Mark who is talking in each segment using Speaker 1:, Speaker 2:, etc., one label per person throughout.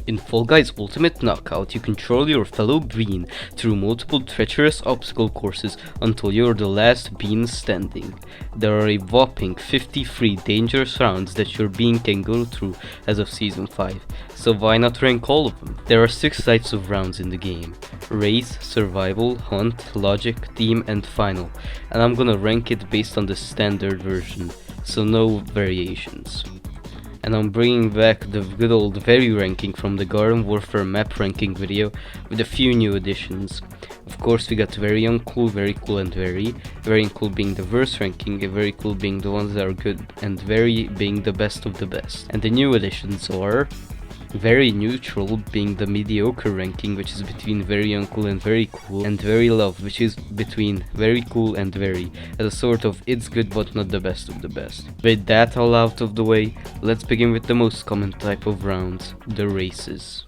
Speaker 1: In Volgas Ultimate Knockout, you control your fellow bean through multiple treacherous obstacle courses until you're the last bean standing. There are a whopping 53 dangerous rounds that your bean can go through as of Season 5, so why not rank all of them? There are 6 types of rounds in the game: Race, Survival, Hunt, Logic, Team, and Final, and I'm gonna rank it based on the standard version, so no variations. And I'm bringing back the good old very ranking from the Garden Warfare map ranking video with a few new additions. Of course, we got very uncool, very cool, and very uncool being the worst ranking, and very cool being the ones that are good, and very being the best of the best. And the new additions are very neutral being the mediocre ranking, which is between very uncool and very cool, and very love, which is between very cool and very, as a sort of it's good but not the best of the best. With that all out of the way, let's begin with the most common type of rounds, the races.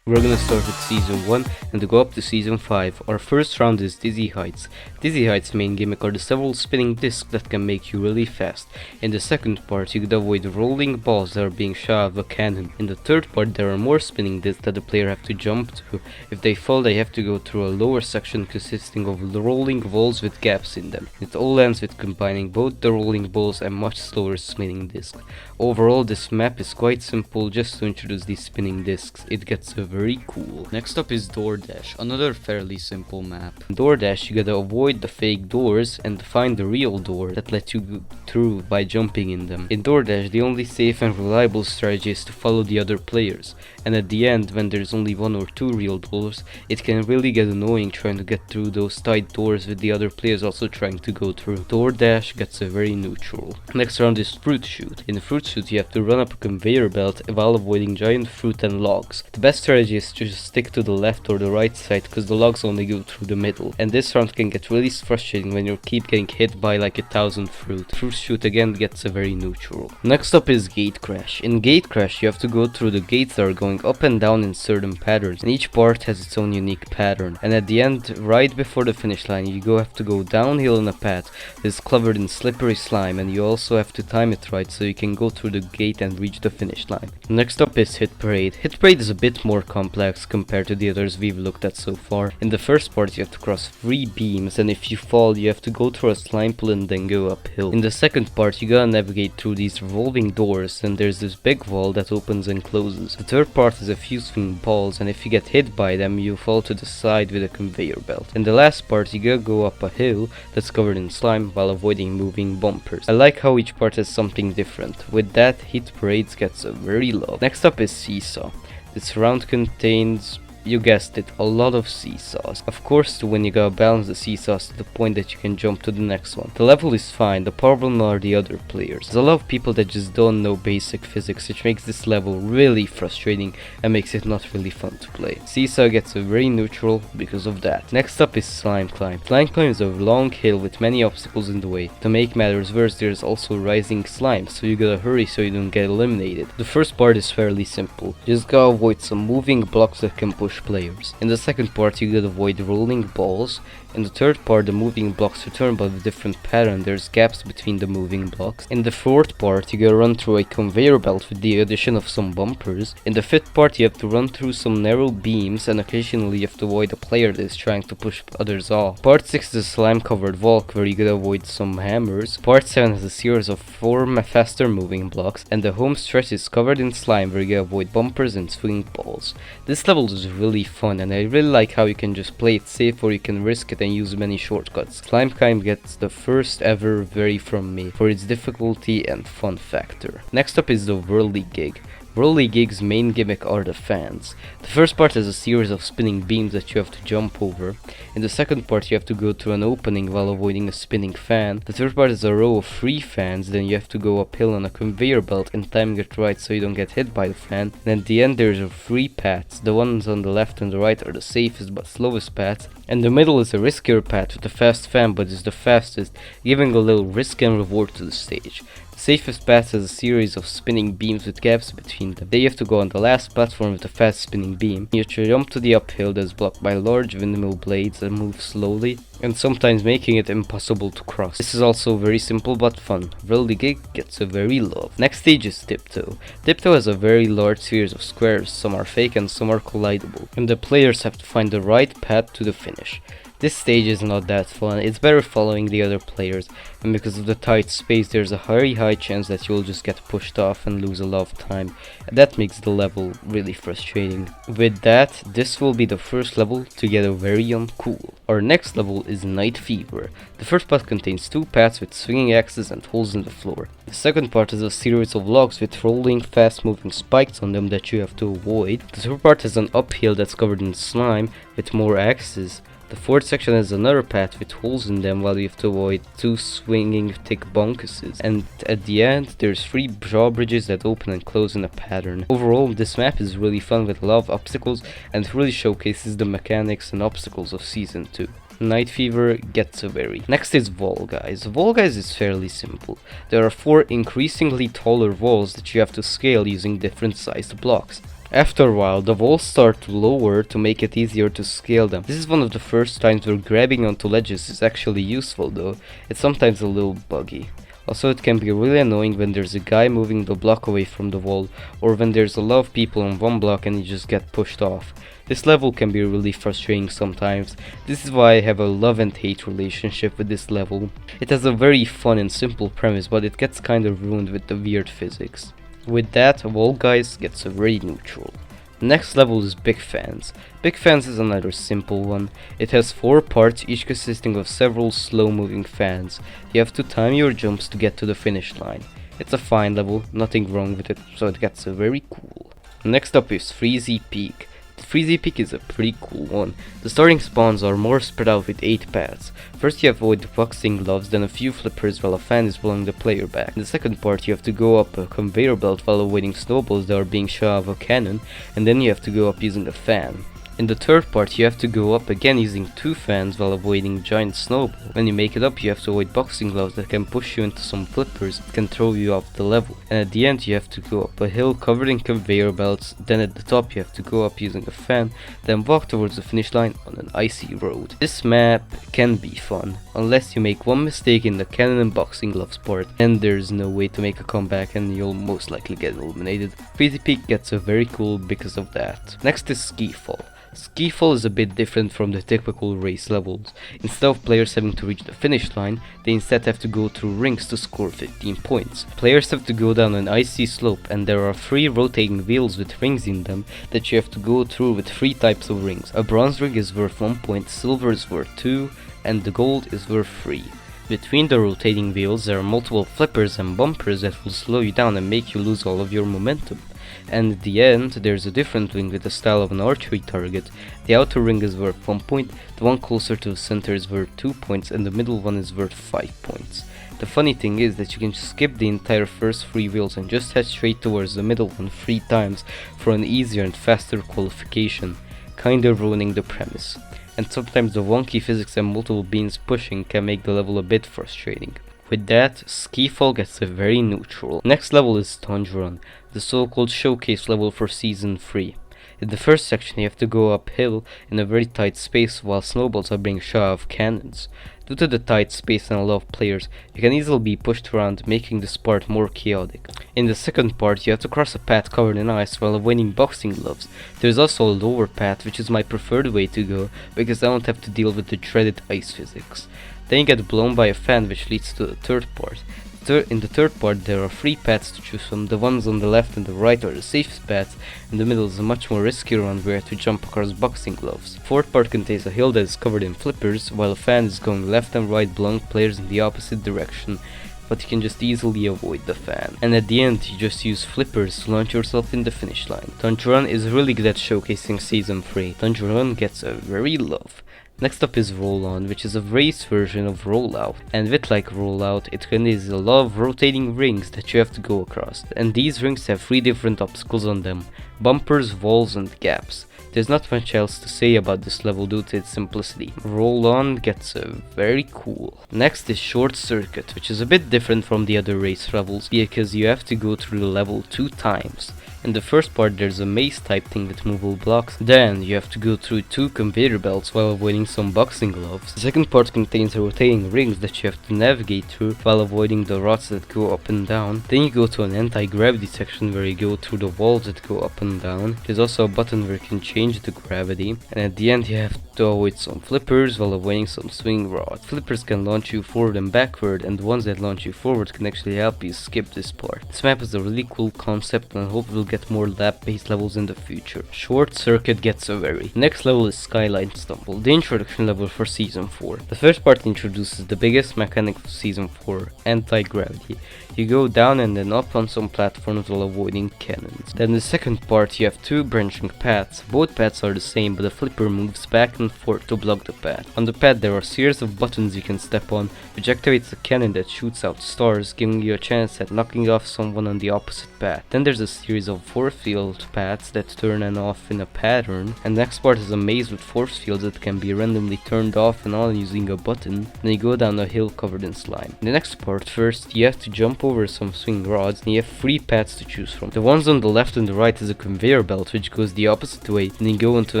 Speaker 1: We're gonna start with Season 1 and go up to Season 5. Our first round is Dizzy Heights. Dizzy Heights' main gimmick are the several spinning discs that can make you really fast. In the second part, you could avoid rolling balls that are being shot out of a cannon. In the third part, there are more spinning discs that the player have to jump to. If they fall, they have to go through a lower section consisting of rolling walls with gaps in them. It all ends with combining both the rolling balls and much slower spinning discs. Overall, this map is quite simple just to introduce these spinning discs. It gets very cool. Next up is DoorDash, another fairly simple map. In DoorDash, you gotta avoid the fake doors and find the real door that lets you go through by jumping in them. In DoorDash, the only safe and reliable strategy is to follow the other players, and at the end, when there's only 1 or 2 real doors, it can really get annoying trying to get through those tight doors with the other players also trying to go through. DoorDash gets a very neutral. Next round is Fruit Shoot. In Fruit Shoot, you have to run up a conveyor belt while avoiding giant fruit and logs. The best strategy is to just stick to the left or the right side, because the logs only go through the middle, and this round can get really frustrating when you keep getting hit by like 1,000 fruit. Fruit Shoot again gets a very neutral. Next up is Gate Crash. In Gate Crash, you have to go through the gates that are going up and down in certain patterns, and each part has its own unique pattern, and at the end, right before the finish line, you have to go downhill on a path that is covered in slippery slime, and you also have to time it right so you can go through the gate and reach the finish line. Next up is Hit Parade. Hit Parade is a bit more complex compared to the others we've looked at so far. In the first part, you have to cross 3 beams, and if you fall, you have to go through a slime pool and then go uphill. In the second part, you gotta navigate through these revolving doors, and there's this big wall that opens and closes. The third part is a few swing balls, and if you get hit by them, you fall to the side with a conveyor belt. In the last part, you gotta go up a hill that's covered in slime while avoiding moving bumpers. I like how each part has something different. With that, Hit Parades gets a very low. Next up is Seesaw. This round contains, you guessed it, a lot of seesaws. Of course, to win you gotta balance the seesaws to the point that you can jump to the next one. The level is fine, the problem are the other players. There's a lot of people that just don't know basic physics, which makes this level really frustrating and makes it not really fun to play. Seesaw gets a very neutral because of that. Next up is Slime Climb. Slime Climb is a long hill with many obstacles in the way. To make matters worse, there's also rising slime, so you gotta hurry so you don't get eliminated. The first part is fairly simple. You just gotta avoid some moving blocks that can push players. In the second part, you gotta avoid rolling balls. In the third part, the moving blocks return but with a different pattern. There's gaps between the moving blocks. In the fourth part, you gotta run through a conveyor belt with the addition of some bumpers. In the fifth part, you have to run through some narrow beams, and occasionally you have to avoid a player that is trying to push others off. Part 6 is a slime covered walk where you gotta avoid some hammers. Part 7 has a series of 4 faster moving blocks, and the home stretch is covered in slime where you gotta avoid bumpers and swing balls. This level is really fun, and I really like how you can just play it safe or you can risk it and use many shortcuts. Slime Climb gets the first ever very from me for its difficulty and fun factor. Next up is the Whirly Gig. Whirly Gig's main gimmick are the fans. The first part has a series of spinning beams that you have to jump over. In the second part, you have to go through an opening while avoiding a spinning fan. The third part is a row of 3 fans, then you have to go uphill on a conveyor belt and time it right so you don't get hit by the fan. And at the end, there's 3 paths. The ones on the left and the right are the safest but slowest paths, and the middle is a riskier path with a fast fan but is the fastest, giving a little risk and reward to the stage. The safest path has a series of spinning beams with gaps between them. Then you have to go on the last platform with a fast spinning beam. You have to jump to the uphill that is blocked by large windmill blades that move slowly, and sometimes making it impossible to cross. This is also very simple but fun. Really gets a very love. Next stage is Tiptoe. Tiptoe has a very large series of squares, some are fake and some are collidable, and the players have to find the right path to the finish. This stage is not that fun, it's better following the other players, and because of the tight space there's a very high chance that you'll just get pushed off and lose a lot of time, and that makes the level really frustrating. With that, this will be the first level to get a very uncool. Our next level is Night Fever. The first part contains 2 paths with swinging axes and holes in the floor. The second part is a series of logs with rolling, fast moving spikes on them that you have to avoid. The third part is an uphill that's covered in slime with more axes. The fourth section has another path with holes in them while you have to avoid 2 swinging thick bonkuses. And at the end, there's 3 drawbridges that open and close in a pattern. Overall, this map is really fun with a lot of obstacles and really showcases the mechanics and obstacles of Season 2. Night Fever gets a very. Next is Volgas. Volgas is fairly simple. There are 4 increasingly taller walls that you have to scale using different sized blocks. After a while, the walls start to lower to make it easier to scale them. This is one of the first times where grabbing onto ledges is actually useful though. It's sometimes a little buggy. Also, it can be really annoying when there's a guy moving the block away from the wall, or when there's a lot of people on one block and you just get pushed off. This level can be really frustrating sometimes. This is why I have a love and hate relationship with this level. It has a very fun and simple premise, but it gets kind of ruined with the weird physics. With that, Volgas gets a very neutral. Next level is Big Fans. Big Fans is another simple one. It has 4 parts, each consisting of several slow moving fans. You have to time your jumps to get to the finish line. It's a fine level, nothing wrong with it, so it gets a very cool. Next up is Freezy Peak. The Freezy Peak is a pretty cool one. The starting spawns are more spread out with 8 paths. First you avoid the boxing gloves, then a few flippers while a fan is blowing the player back. In the second part you have to go up a conveyor belt while avoiding snowballs that are being shot out of a cannon, and then you have to go up using a fan. In the third part you have to go up again using 2 fans while avoiding giant snowballs. When you make it up you have to avoid boxing gloves that can push you into some flippers that can throw you off the level. And at the end you have to go up a hill covered in conveyor belts, then at the top you have to go up using a fan, then walk towards the finish line on an icy road. This map can be fun, unless you make one mistake in the cannon and boxing gloves part, and there's no way to make a comeback and you'll most likely get eliminated. Freezy Peak gets a very cool because of that. Next is Skiffall. Skiffall is a bit different from the typical race levels. Instead of players having to reach the finish line, they instead have to go through rings to score 15 points. Players have to go down an icy slope, and there are 3 rotating wheels with rings in them that you have to go through with 3 types of rings. A bronze ring is worth 1 point, silver is worth 2, and the gold is worth 3. Between the rotating wheels there are multiple flippers and bumpers that will slow you down and make you lose all of your momentum. And at the end there's a different ring with the style of an archery target. The outer ring is worth 1 point, the one closer to the center is worth 2 points, and the middle one is worth 5 points. The funny thing is that you can skip the entire first 3 wheels and just head straight towards the middle one 3 times for an easier and faster qualification, kinda ruining the premise. And sometimes the wonky physics and multiple beams pushing can make the level a bit frustrating. With that, Skiffall gets a very neutral. Next level is Tangerine, the so-called showcase level for Season 3. In the first section you have to go uphill in a very tight space while snowballs are being shot out of cannons. Due to the tight space and a lot of players, you can easily be pushed around, making this part more chaotic. In the second part you have to cross a path covered in ice while avoiding boxing gloves. There is also a lower path, which is my preferred way to go because I don't have to deal with the dreaded ice physics. Then you get blown by a fan, which leads to the third part. In the third part there are 3 paths to choose from. The ones on the left and the right are the safest paths, and the middle is a much more riskier one where you have to jump across boxing gloves. Fourth part contains a hill that is covered in flippers, while a fan is going left and right blowing players in the opposite direction, but you can just easily avoid the fan. And at the end you just use flippers to launch yourself in the finish line. Tangerine is really good at showcasing Season 3. Tangerine gets a very love. Next up is Roll On, which is a race version of Rollout, and with like Rollout, it contains a lot of rotating rings that you have to go across, and these rings have 3 different obstacles on them: bumpers, walls, and gaps. There's not much else to say about this level due to its simplicity. Roll On gets very cool. Next is Short Circuit, which is a bit different from the other race levels because you have to go through the level 2 times. In the first part there's a maze type thing with movable blocks, then you have to go through 2 conveyor belts while avoiding some boxing gloves. The second part contains rotating rings that you have to navigate through while avoiding the rods that go up and down. Then you go to an anti-gravity section where you go through the walls that go up and down. There's also a button where you can change the gravity, and at the end you have to avoid some flippers while avoiding some swing rods. Flippers can launch you forward and backward, and the ones that launch you forward can actually help you skip this part. This map is a really cool concept, and I hope we'll get more lap-based levels in the future. Short Circuit gets a very. Next level is Skyline Stumble, the introduction level for Season 4. The first part introduces the biggest mechanic of Season 4, anti-gravity. You go down and then up on some platforms while avoiding cannons. Then the second part you have 2 branching paths. Both paths are the same, but the flipper moves back and forth to block the path. On the path there are a series of buttons you can step on, which activates a cannon that shoots out stars, giving you a chance at knocking off someone on the opposite path. Then there's a series of force field paths that turn and off in a pattern, and the next part is a maze with force fields that can be randomly turned off and on using a button. Then you go down a hill covered in slime. In the next part, first you have to jump over some swing rods, and you have 3 paths to choose from. The ones on the left and the right is a conveyor belt which goes the opposite way, then you go into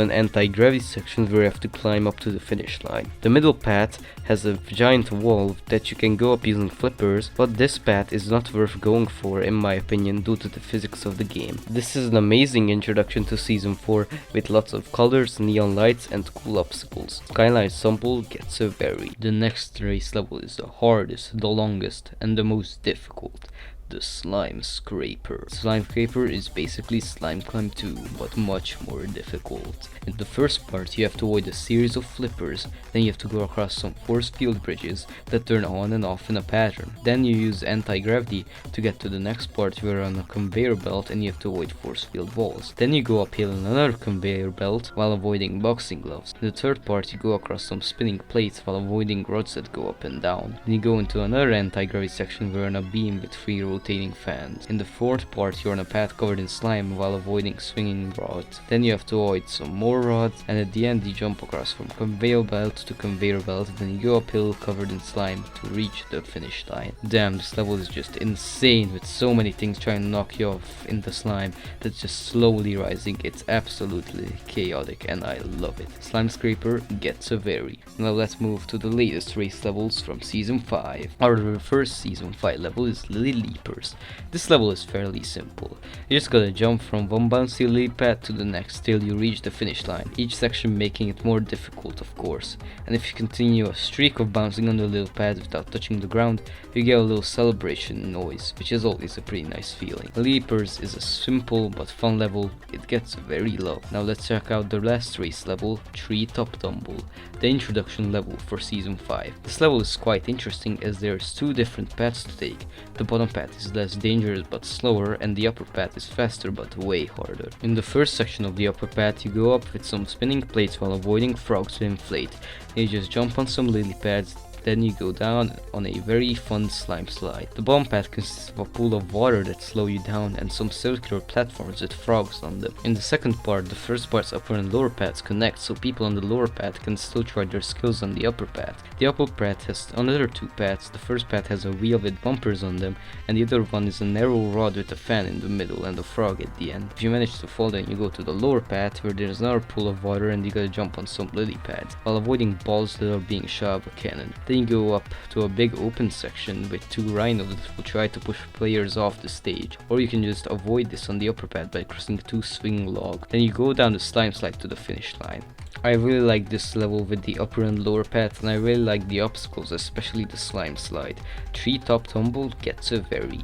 Speaker 1: an anti-gravity section where you have to climb up to the finish line. The middle path has a giant wall that you can go up using flippers, but this path is not worth going for in my opinion due to the physics of the game. This is an amazing introduction to Season 4 with lots of colors, neon lights, and cool obstacles. Skyline Stumble gets a very. The next race level is the hardest, the longest, and the most difficult. The Slime Scraper. Slime Scraper is basically Slime Climb 2, but much more difficult. In the first part you have to avoid a series of flippers, then you have to go across some force field bridges that turn on and off in a pattern. Then you use anti-gravity to get to the next part where you're on a conveyor belt and you have to avoid force field walls. Then you go uphill on another conveyor belt while avoiding boxing gloves. In the third part you go across some spinning plates while avoiding rods that go up and down. Then you go into another anti-gravity section where you're on a beam with 3 rotating fans. In the fourth part you're on a path covered in slime while avoiding swinging rods. Then you have to avoid some more rods, and at the end you jump across from conveyor belt to conveyor belt, then you go uphill covered in slime to reach the finish line. Damn, this level is just insane with so many things trying to knock you off in the slime that's just slowly rising. It's absolutely chaotic and I love it. Slime Scraper gets a very. Now let's move to the latest race levels from Season 5. Our first Season 5 level is Lily Leapers. This level is fairly simple. You just gotta jump from one bouncy lily pad to the next till you reach the finish line, each section making it more difficult of course. And if you continue a streak of bouncing on the little pads without touching the ground, you get a little celebration noise, which is always a pretty nice feeling. Leapers is a simple but fun level, it gets very low. Now let's check out the last race level, Treetop Tumble, the introduction level for Season 5. This level is quite interesting as there's 2 different paths to take. The bottom path is less dangerous but slower, and the upper path is faster but way harder. In the first section of the upper path you go up with some spinning plates while avoiding frogs to inflate. You just jump on some lily pads, then you go down on a very fun slime slide. The bottom path consists of a pool of water that slow you down and some circular platforms with frogs on them. In the second part, the first part's upper and lower paths connect, so people on the lower path can still try their skills on the upper path. The upper path has another 2 paths. The first path has a wheel with bumpers on them, and the other one is a narrow rod with a fan in the middle and a frog at the end. If you manage to fall, then you go to the lower path where there's another pool of water and you gotta jump on some lily pads while avoiding balls that are being shot out of a cannon. Then you go up to a big open section with 2 rhinos that will try to push players off the stage, or you can just avoid this on the upper path by crossing 2 swing logs. Then you go down the slime slide to the finish line. I really like this level with the upper and lower path, and I really like the obstacles, especially the slime slide. Treetop Tumble gets a very.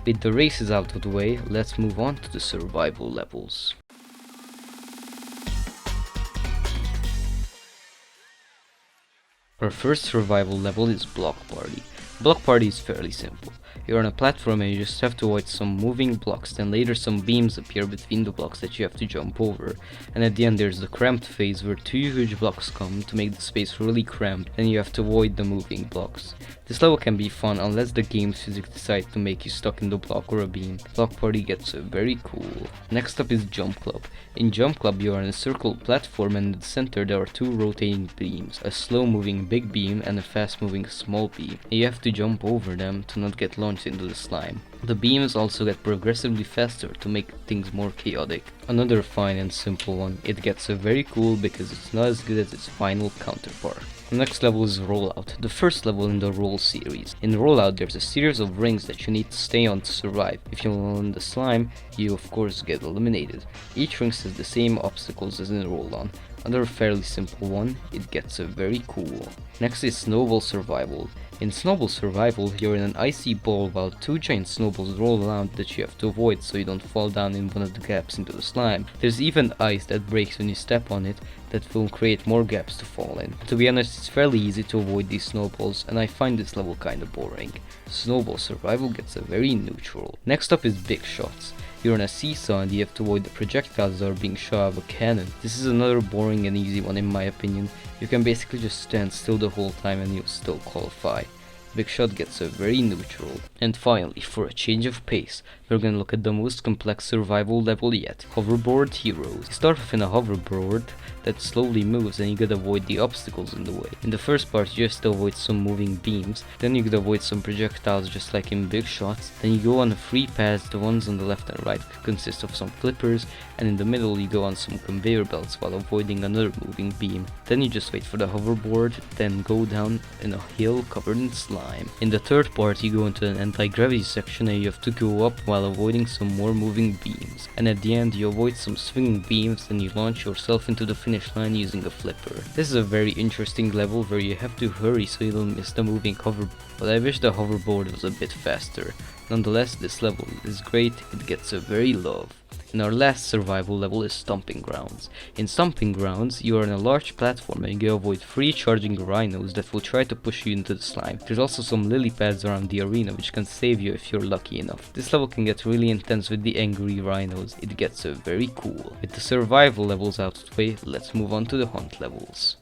Speaker 1: With the races out of the way, let's move on to the survival levels. Our first survival level is Block Party. Block Party is fairly simple. You're on a platform and you just have to avoid some moving blocks, then later some beams appear between the blocks that you have to jump over. And at the end there's the cramped phase where two huge blocks come to make the space really cramped, and you have to avoid the moving blocks. This level can be fun unless the game's physics decide to make you stuck in the block or a beam. Block Party gets very cool. Next up is Jump Club. In Jump Club you are on a circle platform, and in the center there are two rotating beams, a slow moving big beam and a fast moving small beam. You have to jump over them to not get launched into the slime. The beams also get progressively faster to make things more chaotic. Another fine and simple one. It gets very cool because it's not as good as its final counterpart. The next level is Rollout, the first level in the Roll series. In Rollout there's a series of rings that you need to stay on to survive. If you fall in the slime, you of course get eliminated. Each ring has the same obstacles as in Roll On. Another fairly simple one, it gets very cool. Next is Snowball Survival. In Snowball Survival, you're in an icy ball while two giant snowballs roll around that you have to avoid so you don't fall down in one of the gaps into the slime. There's even ice that breaks when you step on it that will create more gaps to fall in. To be honest, it's fairly easy to avoid these snowballs, and I find this level kinda boring. Snowball Survival gets very neutral. Next up is Big Shots. You're on a seesaw and you have to avoid the projectiles that are being shot out of a cannon. This is another boring and easy one in my opinion. You can basically just stand still the whole time and you'll still qualify. Big Shot gets very neutral. And finally, for a change of pace, we're gonna look at the most complex survival level yet, Hoverboard Heroes. You start off in a hoverboard that slowly moves and you gotta avoid the obstacles in the way. In the first part you just avoid some moving beams, then you gotta avoid some projectiles just like in Big Shots, then you go on a free paths, the ones on the left and right consist of some flippers, and in the middle you go on some conveyor belts while avoiding another moving beam. Then you just wait for the hoverboard, then go down in a hill covered in slime. In the third part you go into an anti-gravity section and you have to go up while avoiding some more moving beams. And at the end you avoid some swinging beams and you launch yourself into the finish line using a flipper. This is a very interesting level where you have to hurry so you don't miss the moving hoverboard, but I wish the hoverboard was a bit faster. Nonetheless, this level is great, it gets a very love. And our last survival level is Stomping Grounds. In Stomping Grounds, you are on a large platform and you avoid free charging rhinos that will try to push you into the slime. There's also some lily pads around the arena which can save you if you're lucky enough. This level can get really intense with the angry rhinos, it gets very cool. With the survival levels out of the way, let's move on to the hunt levels.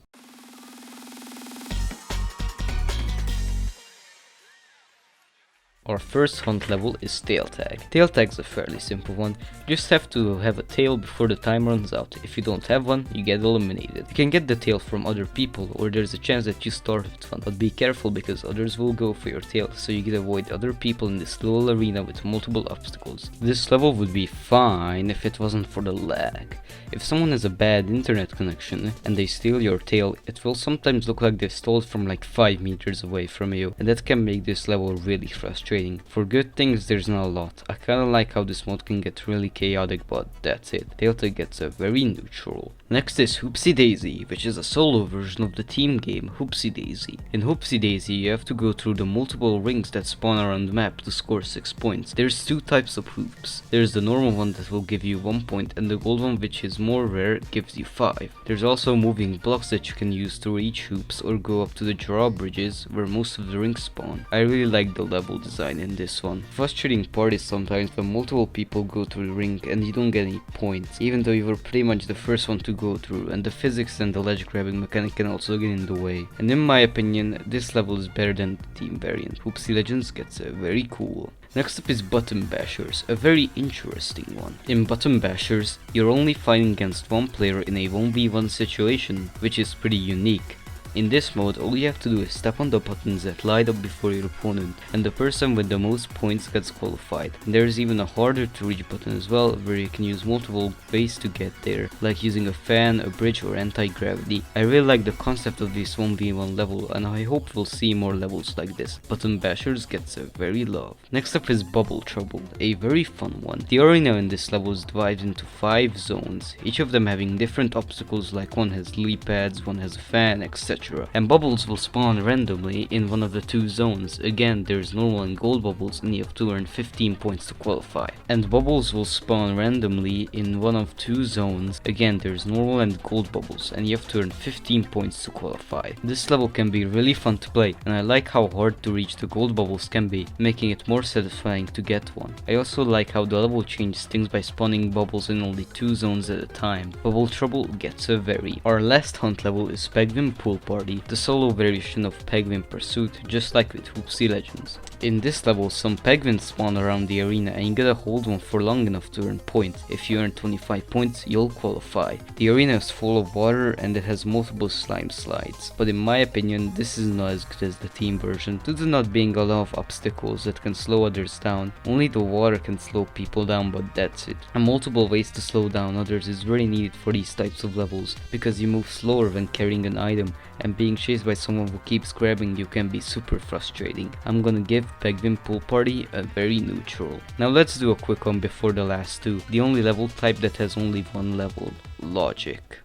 Speaker 1: Our first hunt level is Tail Tag. Tail Tag's a fairly simple one. You just have to have a tail before the time runs out. If you don't have one, you get eliminated. You can get the tail from other people, or there's a chance that you start with one, but be careful because others will go for your tail, so you can avoid other people in this little arena with multiple obstacles. This level would be fine if it wasn't for the lag. If someone has a bad internet connection and they steal your tail, it will sometimes look like they stole it from like 5 meters away from you, and that can make this level really frustrating. For good things there's not a lot. I kinda like how this mode can get really chaotic, but that's it. Tail Tag gets very neutral. Next is Hoopsy Daisy, which is a solo version of the team game Hoopsy Daisy. In Hoopsy Daisy you have to go through the multiple rings that spawn around the map to score 6 points. There's 2 types of hoops. There's the normal one that will give you 1 point, and the gold one, which is more rare, gives you 5. There's also moving blocks that you can use to reach hoops or go up to the drawbridges where most of the rings spawn. I really like the level design in this one. Frustrating part is sometimes when multiple people go through the ring and you don't get any points, even though you were pretty much the first one to go through, and the physics and the ledge grabbing mechanic can also get in the way. And in my opinion, this level is better than the team variant. Hoopsy Legends gets very cool. Next up is Button Bashers, a very interesting one. In Button Bashers, you're only fighting against one player in a 1v1 situation, which is pretty unique. In this mode, all you have to do is step on the buttons that light up before your opponent, and the person with the most points gets qualified. And there is even a harder to reach button as well, where you can use multiple ways to get there, like using a fan, a bridge, or anti-gravity. I really like the concept of this 1v1 level, and I hope we'll see more levels like this. Button Bashers gets very love. Next up is Bubble Trouble, a very fun one. The arena in this level is divided into 5 zones, each of them having different obstacles, like one has lily pads, one has a fan, etc. etc. And bubbles will spawn randomly in one of the two zones. Again, there's normal and gold bubbles, and you have to earn 15 points to qualify. And bubbles will spawn randomly in one of two zones. Again, there's normal and gold bubbles, and you have to earn 15 points to qualify. This level can be really fun to play, and I like how hard to reach the gold bubbles can be, making it more satisfying to get one. I also like how the level changes things by spawning bubbles in only two zones at a time. Bubble Trouble gets a vary. Our last hunt level is Penguin Pool Party, the solo variation of Penguin Pursuit, just like with Hoopsy Legends. In this level, some penguins spawn around the arena and you gotta hold one for long enough to earn points. If you earn 25 points, you'll qualify. The arena is full of water and it has multiple slime slides, but in my opinion this is not as good as the team version due to not being a lot of obstacles that can slow others down. Only the water can slow people down, but that's it. And multiple ways to slow down others is really needed for these types of levels, because you move slower when carrying an item, and being chased by someone who keeps grabbing you can be super frustrating. I'm gonna give Penguin Pool Party a very neutral. Now let's do a quick one before the last two. The only level type that has only one level: Logic.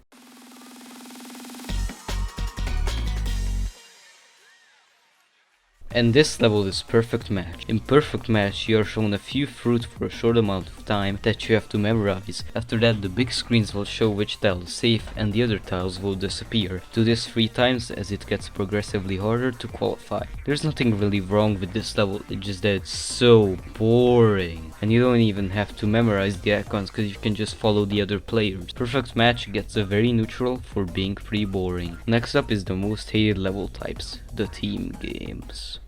Speaker 1: And this level is Perfect Match. In Perfect Match, you are shown a few fruit for a short amount of time that you have to memorize. After that, the big screens will show which tile is safe and the other tiles will disappear. Do this 3 times as it gets progressively harder to qualify. There's nothing really wrong with this level, it's just that it's so boring. And you don't even have to memorize the icons because you can just follow the other players. Perfect Match gets a very neutral for being pretty boring. Next up is the most hated level types, the team games.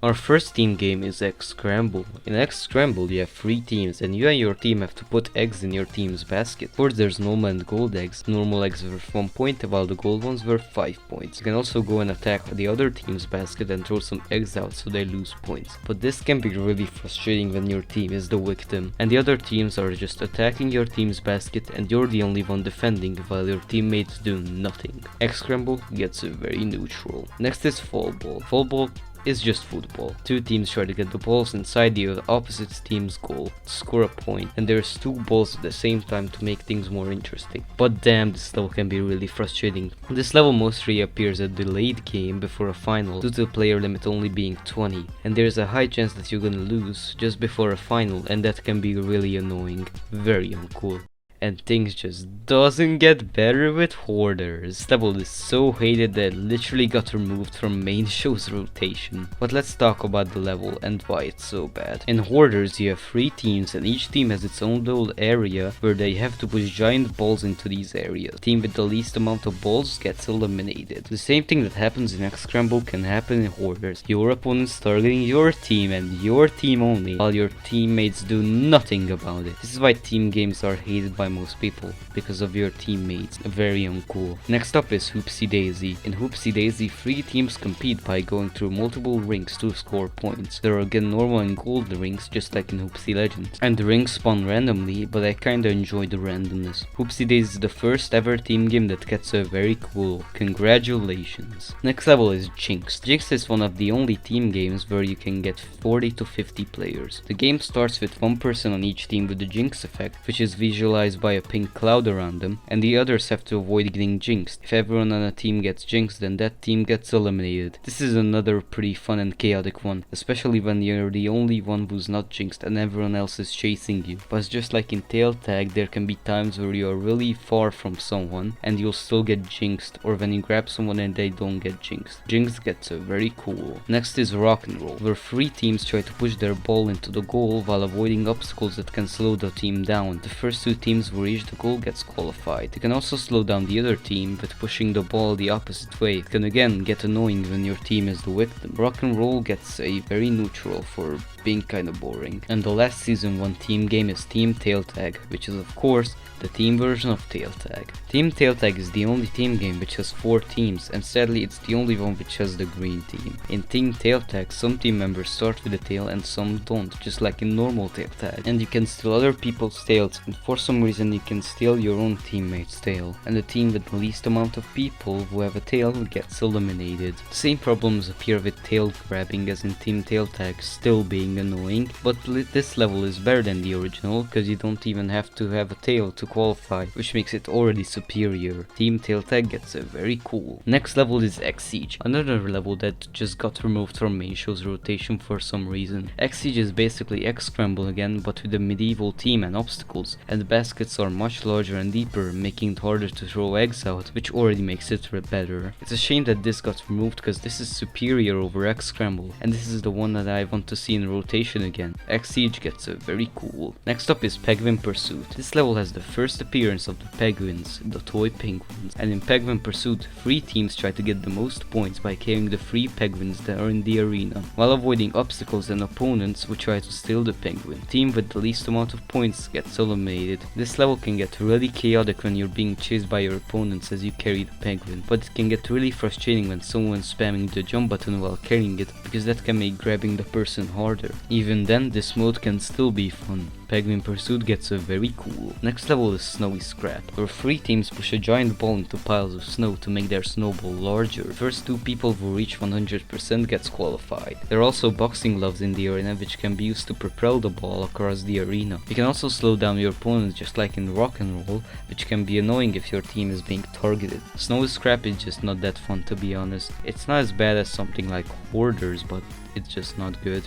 Speaker 1: Our first team game is Egg Scramble. In Egg Scramble you have 3 teams and you and your team have to put eggs in your team's basket. Of course there's normal and gold eggs. Normal eggs worth 1 point while the gold ones worth 5 points. You can also go and attack the other team's basket and throw some eggs out so they lose points. But this can be really frustrating when your team is the victim and the other teams are just attacking your team's basket and you're the only one defending while your teammates do nothing. Egg Scramble gets a very neutral. Next is Fall Ball. Fall Ball is just football. 2 teams try to get the balls inside the opposite team's goal to score a point, and there's 2 balls at the same time to make things more interesting. But damn, this level can be really frustrating. This level mostly appears at the late game before a final due to the player limit only being 20, and there's a high chance that you're gonna lose just before a final, and that can be really annoying. Very uncool. And things just doesn't get better with Hoarders. This level is so hated that it literally got removed from main show's rotation. But let's talk about the level and why it's so bad. In Hoarders you have 3 teams and each team has its own little area where they have to push giant balls into these areas. The team with the least amount of balls gets eliminated. The same thing that happens in Egg Scramble can happen in Hoarders. Your opponent's targeting your team and your team only, while your teammates do nothing about it. This is why team games are hated by most people, because of your teammates. Very uncool. Next up is Hoopsy Daisy. In Hoopsy Daisy, 3 teams compete by going through multiple rings to score points. There are again normal and gold rings just like in Hoopsy Legends, and the rings spawn randomly, but I kinda enjoy the randomness. Hoopsy Daisy is the first ever team game that gets a very cool. Congratulations. Next level is Jinx. Jinx is one of the only team games where you can get 40 to 50 players. The game starts with 1 person on each team with the Jinx effect, which is visualized by a pink cloud around them, and the others have to avoid getting jinxed. If everyone on a team gets jinxed, then that team gets eliminated. This is another pretty fun and chaotic one, especially when you're the only one who's not jinxed and everyone else is chasing you. But just like in Tail Tag, there can be times where you are really far from someone and you'll still get jinxed, or when you grab someone and they don't get jinxed. Jinx gets very cool. Next is Rock and Roll, where 3 teams try to push their ball into the goal while avoiding obstacles that can slow the team down. The first 2 teams will reach the goal gets qualified. You can also slow down the other team with pushing the ball the opposite way. It can again get annoying when your team is the victim. Rock and Roll gets a very neutral for being kinda boring. And the last season 1 team game is Team Tail Tag, which is of course the team version of Tail Tag. Team Tail Tag is the only team game which has 4 teams, and sadly it's the only one which has the green team. In Team Tail Tag, some team members start with a tail and some don't, just like in normal Tail Tag. And you can steal other people's tails, and for some reason you can steal your own teammate's tail. And the team with the least amount of people who have a tail gets eliminated. The same problems appear with tail grabbing as in Team Tail Tag still being being annoying, but this level is better than the original because you don't even have to have a tail to qualify, which makes it already superior. Team tail tag gets very cool. Next level is X Siege, another level that just got removed from main show's rotation for some reason. X Siege is basically X Scramble again, but with a medieval team and obstacles, and the baskets are much larger and deeper, making it harder to throw eggs out, which already makes it better. It's a shame that this got removed because this is superior over X Scramble, and this is the one that I want to see in rotation again. X Siege gets very cool. Next up is Penguin Pursuit. This level has the first appearance of the penguins, the toy penguins, and in Penguin Pursuit, 3 teams try to get the most points by carrying the 3 penguins that are in the arena, while avoiding obstacles and opponents who try to steal the penguin. Team with the least amount of points gets eliminated. This level can get really chaotic when you're being chased by your opponents as you carry the penguin, but it can get really frustrating when someone's spamming the jump button while carrying it, because that can make grabbing the person harder. Even then, this mode can still be fun. Penguin Pursuit gets very cool. Next level is Snowy Scrap, where 3 teams push a giant ball into piles of snow to make their snowball larger. The first 2 people who reach 100% gets qualified. There are also boxing gloves in the arena which can be used to propel the ball across the arena. You can also slow down your opponents just like in rock and roll, which can be annoying if your team is being targeted. Snowy Scrap is just not that fun, to be honest. It's not as bad as something like Hoarders, but it's just not good.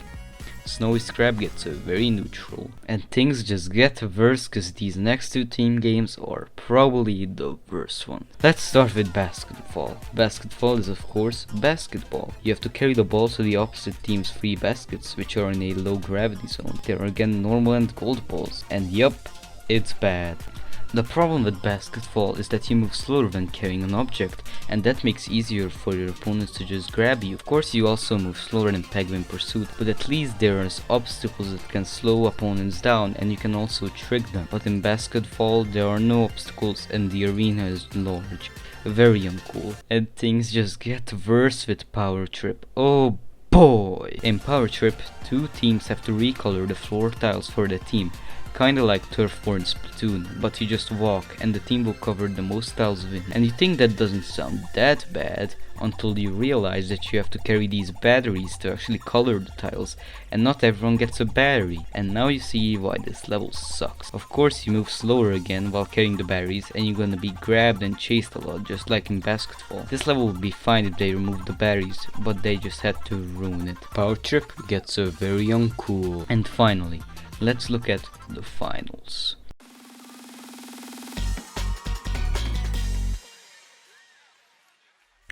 Speaker 1: Snowy Scrap gets very neutral. And things just get worse because these next 2 team games are probably the worst one. Let's start with Basketball. Basketball is of course basketball. You have to carry the ball to the opposite team's 3 baskets, which are in a low gravity zone. There are again normal and gold balls, and yup, it's bad. The problem with basketball is that you move slower when carrying an object, and that makes it easier for your opponents to just grab you. Of course you also move slower in Penguin Pursuit, but at least there are obstacles that can slow opponents down and you can also trick them. But in basketball there are no obstacles and the arena is large. Very uncool. And things just get worse with Power Trip. Oh boy! In Power Trip, 2 teams have to recolor the floor tiles for the team. Kinda like Turf War in Splatoon, but you just walk and the team will cover the most tiles win. And you think that doesn't sound that bad until you realize that you have to carry these batteries to actually color the tiles, and not everyone gets a battery. And now you see why this level sucks. Of course you move slower again while carrying the batteries, and you're gonna be grabbed and chased a lot, just like in basketball. This level would be fine if they removed the batteries, but they just had to ruin it. Power Trip gets very uncool. And finally, let's look at the finals.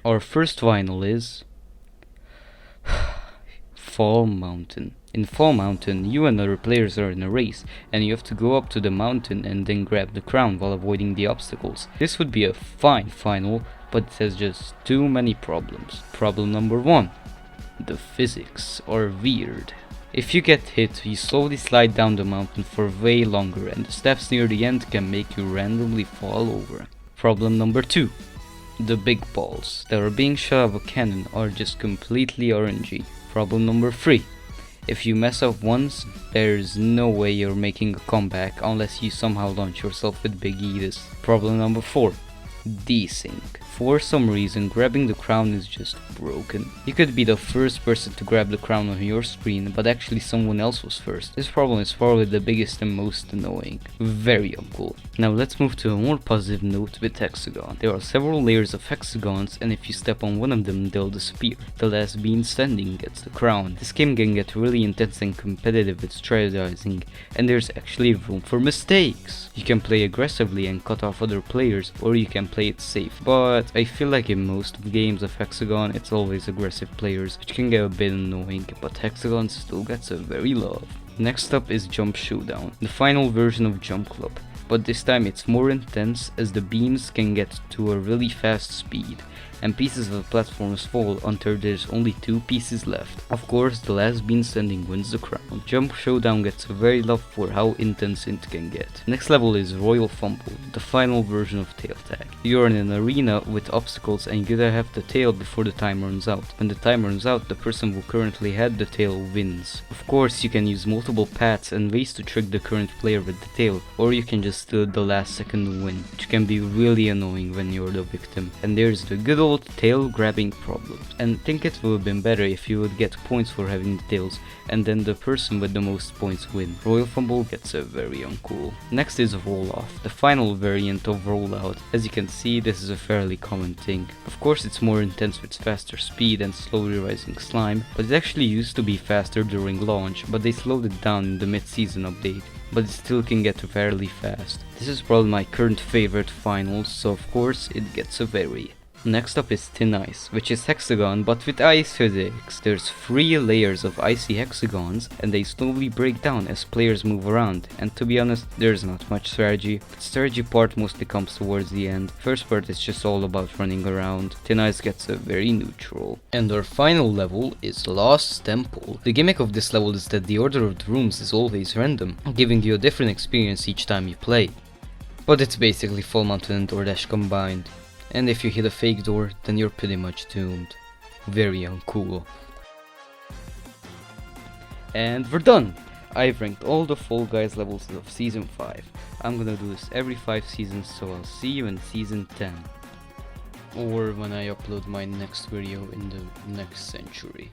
Speaker 1: Our first final is Fall Mountain. In Fall Mountain, you and other players are in a race, and you have to go up to the mountain and then grab the crown while avoiding the obstacles. This would be a fine final, but it has just too many problems. Problem number 1. The physics are weird. If you get hit, you slowly slide down the mountain for way longer, and the steps near the end can make you randomly fall over. Problem number 2. The big balls that are being shot out of a cannon are just completely RNG. Problem number 3. If you mess up once, there's no way you're making a comeback unless you somehow launch yourself with Big Edis. Problem number 4. Desync. For some reason, grabbing the crown is just broken. You could be the first person to grab the crown on your screen, but actually someone else was first. This problem is probably the biggest and most annoying. Very uncool. Now let's move to a more positive note with Hexagon. There are several layers of hexagons, and if you step on one of them, they'll disappear. The last being standing gets the crown. This game can get really intense and competitive with strategizing, and there's actually room for mistakes. You can play aggressively and cut off other players, or you can play it safe, but I feel like in most of games of Hexagon it's always aggressive players, which can get a bit annoying, but Hexagon still gets a very love. Next up is Jump Showdown, the final version of Jump Club, but this time it's more intense as the beams can get to a really fast speed, and pieces of the platforms fall until there's only 2 pieces left. Of course, the last beam standing wins the crown. Jump Showdown gets a very love for how intense it can get. Next level is Royal Fumble, the final version of Tail Tag. You're in an arena with obstacles and you gotta have the tail before the time runs out. When the time runs out, the person who currently had the tail wins. Of course, you can use multiple paths and ways to trick the current player with the tail, or you can just steal the last second win, which can be really annoying when you're the victim. And there's the good old called tail grabbing problems, and think it would have been better if you would get points for having the tails, and then the person with the most points win. Royal Fumble gets a very uncool. Next is roll off, the final variant of rollout. As you can see, this is a fairly common thing. Of course it's more intense with faster speed and slowly rising slime, but it actually used to be faster during launch, but they slowed it down in the mid-season update. But it still can get fairly fast. This is probably my current favorite final, so of course it gets a very. Next up is Thin Ice, which is hexagon but with ice physics. There's 3 layers of icy hexagons and they slowly break down as players move around, and to be honest, there's not much strategy. The strategy part mostly comes towards the end. First part is just all about running around. Thin Ice gets a very neutral. And our final level is Lost Temple. The gimmick of this level is that the order of the rooms is always random, giving you a different experience each time you play. But it's basically Full Mountain and DoorDash combined. And if you hit a fake door, then you're pretty much doomed. Very uncool. And we're done! I've ranked all the Fall Guys levels of Season 5. I'm gonna do this every 5 seasons, so I'll see you in Season 10. Or when I upload my next video in the next century.